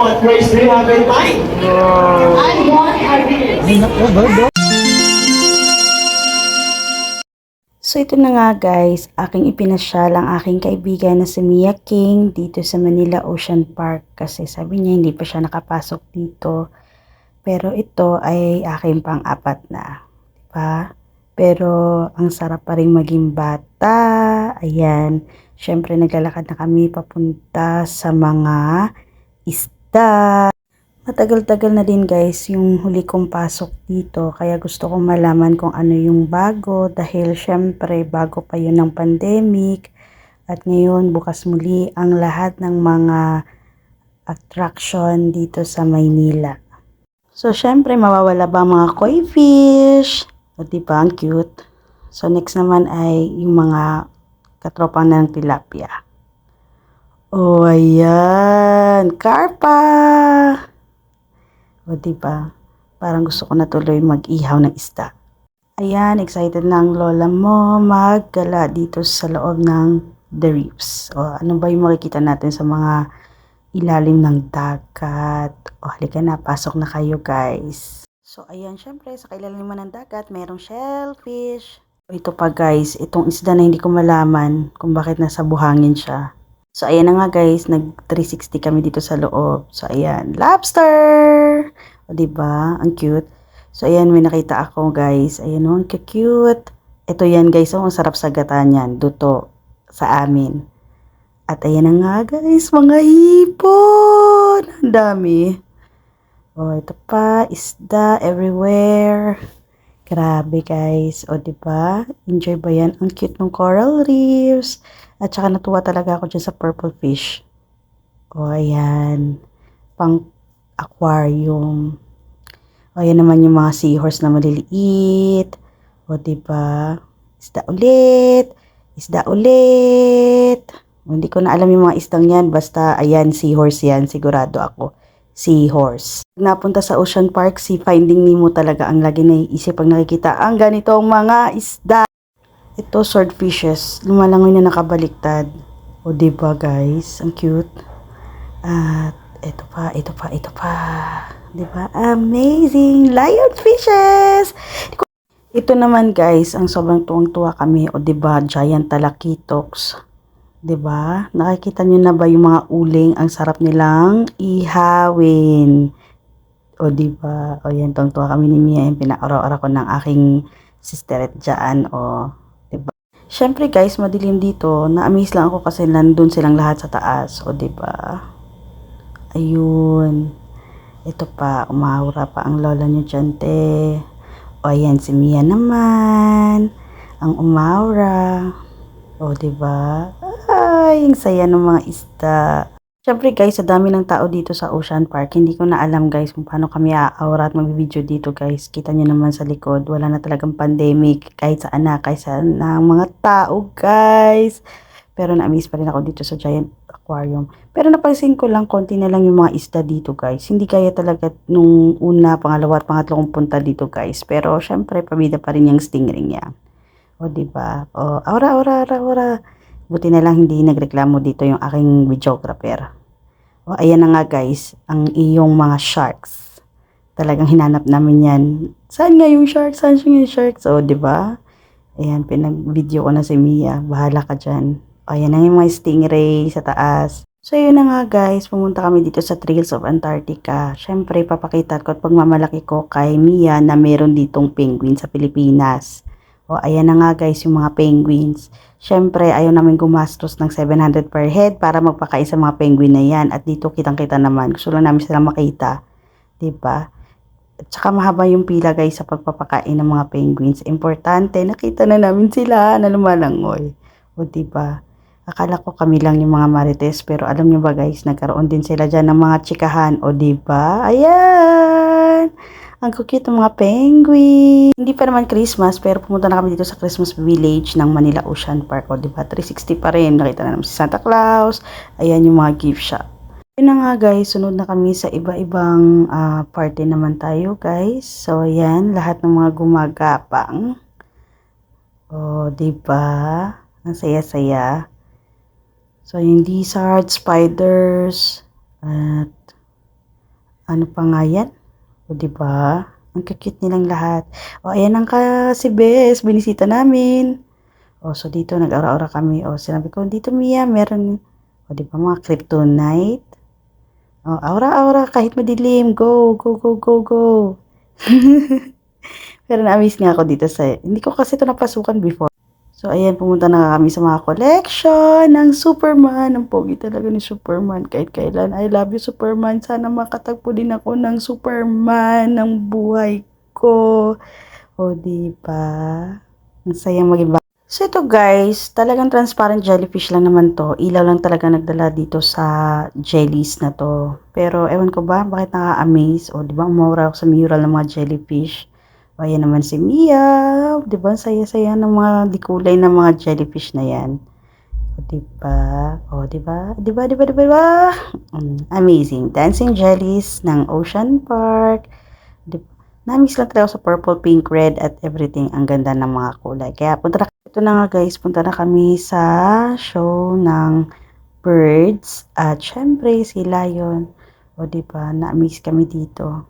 what race do you have in mind? I want a race. So ito na nga guys, aking ipinasyal ang aking kaibigan na si Mia King dito sa Manila Ocean Park kasi sabi niya hindi pa siya nakapasok dito. Pero ito ay aking pang-apat na, diba? Pero ang sarap pa rin maging bata. Ayan, syempre naglalakad na kami papunta sa mga isda. Matagal-tagal na din guys yung huli kong pasok dito kaya gusto kong malaman kung ano yung bago dahil syempre bago pa yun ng pandemic at ngayon bukas muli ang lahat ng mga attraction dito sa Maynila. So syempre mawawala ba ang mga koi fish? O diba ang cute? So next naman ay yung mga katropa ng tilapia. Oh ayan, karpa! O diba? Parang gusto ko na tuloy mag-ihaw ng isda. Ayan, excited na ang lola mo maggala dito sa loob ng The Reefs. O ano ba yung makikita natin sa mga ilalim ng dagat? O halika na, pasok na kayo guys. So ayan, syempre sa kailaliman ng dagat, mayroong shellfish. O ito pa guys, itong isda na hindi ko malaman kung bakit nasa buhangin siya. So, ayan na nga guys, nag-360 kami dito sa loob. So, ayan, lobster! O, diba? Ang cute. So, ayan, may nakita ako guys. Ayan o, ang cute. Ito yan guys, ang sarap sa gata niyan. Duto sa amin. At ayan na nga guys, mga hipon! Ang dami. O, ito pa, isda everywhere. Grabe guys. O, diba? Enjoy ba yan? Ang cute ng coral reefs. At saka natuwa talaga ako dyan sa purple fish. O, ayan. Pang aquarium. O, ayan naman yung mga seahorse na maliliit. O, diba? Isda ulit. Isda ulit. O, hindi ko na alam yung mga isdang yan. Basta, ayan, seahorse yan. Sigurado ako. Seahorse. Napunta sa Ocean Park, si Finding Nemo talaga ang lagi naiisip pag nakikita ang ganitong mga isda. Ito, swordfishes. Lumalangoy na nakabaliktad. O, diba guys? Ang cute. At, ito pa, ito pa, ito pa. Diba? Amazing! Lionfishes! Ito naman guys, ang sobrang tuwang-tuwa kami. O, diba? Giant talakitoks. Diba? Nakikita nyo na ba yung mga uling? Ang sarap nilang ihawin. O, diba? O, yan, tuwang-tuwa kami ni Mia. Yung pinaora-ora ko ng aking sisteret dyan. O, syempre guys, madilim dito. Na-amaze lang ako kasi nandun silang lahat sa taas. O, diba? Ayun. Ito pa, umahura pa ang lola nyo dyan, te. O, ayan, si Mia naman. Ang umahura. O, diba? Ay, ang saya ng mga isda. Syempre guys, sa dami ng tao dito sa Ocean Park, hindi ko na alam guys kung paano kami aawra at mag-video dito guys. Kita nyo naman sa likod, wala na talagang pandemic kahit saan na, kahit saan na ang mga tao guys. Pero na-amaze pa rin ako dito sa Giant Aquarium. Pero napansin ko lang, konti na lang yung mga isda dito guys. Hindi kaya talaga nung una, pangalawa at pangatlo kong punta dito guys. Pero syempre, pabida pa rin yung stingray niya. O diba? O, aura. Buti na lang hindi nagreklamo dito yung aking videographer. O, ayan na nga guys, ang iyong mga sharks. Talagang hinanap namin yan. Saan nga yung sharks? Saan yung sharks? O, diba? Ayan, pinag-video ko na si Mia. Bahala ka dyan. O, ayan na yung mga stingray sa taas. So, yun na nga guys, pumunta kami dito sa Trails of Antarctica. Syempre, papakita ko at pagmamalaki ko kay Mia na meron ditong penguin sa Pilipinas. O, ayan na nga guys, yung mga penguins. Syempre, ayaw namin gumastos ng 700 per head para magpakain sa mga penguin na yan. At dito kitang-kita naman. Gusto lang namin silang makita. Diba? At saka mahaba yung pila guys sa pagpapakain ng mga penguins. Importante, nakita na namin sila na lumalangoy. O diba? Akala ko kami lang yung mga marites. Pero alam nyo ba guys, nagkaroon din sila dyan ng mga chikahan. O diba? Ayan! Ang cute ng mga penguin. Hindi pa naman Christmas, pero pumunta na kami dito sa Christmas Village ng Manila Ocean Park. O, diba? 360 pa rin. Nakita na namin si Santa Claus. Ayan yung mga gift shop. Yun na nga guys, sunod na kami sa iba-ibang party naman tayo guys. So, ayan, lahat ng mga gumagapang. O, diba? Ang saya-saya. So, yung lizard, spiders, at Ano pa nga yan? O, diba? Ang cute nilang lahat. O, ayan ang si Bes, binisita namin. O, so dito, nag-aura-aura kami. O, sinabi ko, dito Mia, meron, o, diba, mga kryptonite. O, aura-aura, kahit madilim, go, go, go, go, go. Pero na-amaze nga ako dito hindi ko kasi ito napasukan before. So, ayan, pumunta na kami sa mga collection ng Superman. Ang pogi talaga ni Superman. Kahit kailan, I love you, Superman. Sana makatagpo din ako ng Superman ng buhay ko. O, diba? Ang sayang maging So, ito guys, talagang transparent jellyfish lang naman to. Ilaw lang talaga nagdala dito sa jellies na to. Pero, ewan ko ba, bakit nakaka-amaze? O, diba, umawara ako sa mural ng mga jellyfish. O, ayan naman si Mia. Diba, saya-saya ng mga dikulay ng mga jellyfish na yan. O, diba? O, diba? Diba, diba, diba, diba? Amazing. Dancing jellies ng Ocean Park. Diba? Na-miss lang talaga sa purple, pink, red, at everything. Ang ganda ng mga kulay. Kaya punta na, ito na nga guys, punta na kami sa show ng birds. At syempre, si Lion. O diba, na-miss kami dito.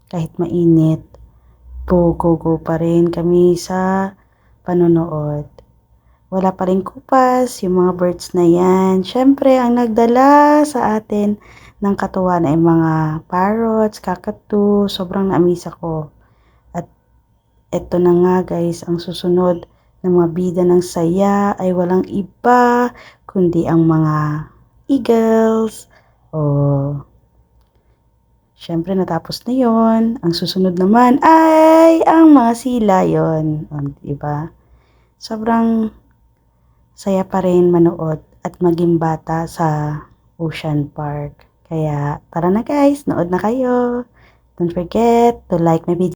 Kahit mainit, go, go, go pa rin kami sa panonood. Wala pa rin kupas, yung mga birds na yan. Syempre, ang nagdala sa atin ng katuwan ay mga parrots, kakatu. Sobrang na-miss ako. At eto na nga guys, ang susunod na mga bida ng saya ay walang iba kundi ang mga eagles. Syempre natapos na yon. Ang susunod naman ay ang mga sea lion. Diba? Sobrang saya pa rin manood at maging bata sa Ocean Park. Kaya tara na guys, nood na kayo. Don't forget to like my video.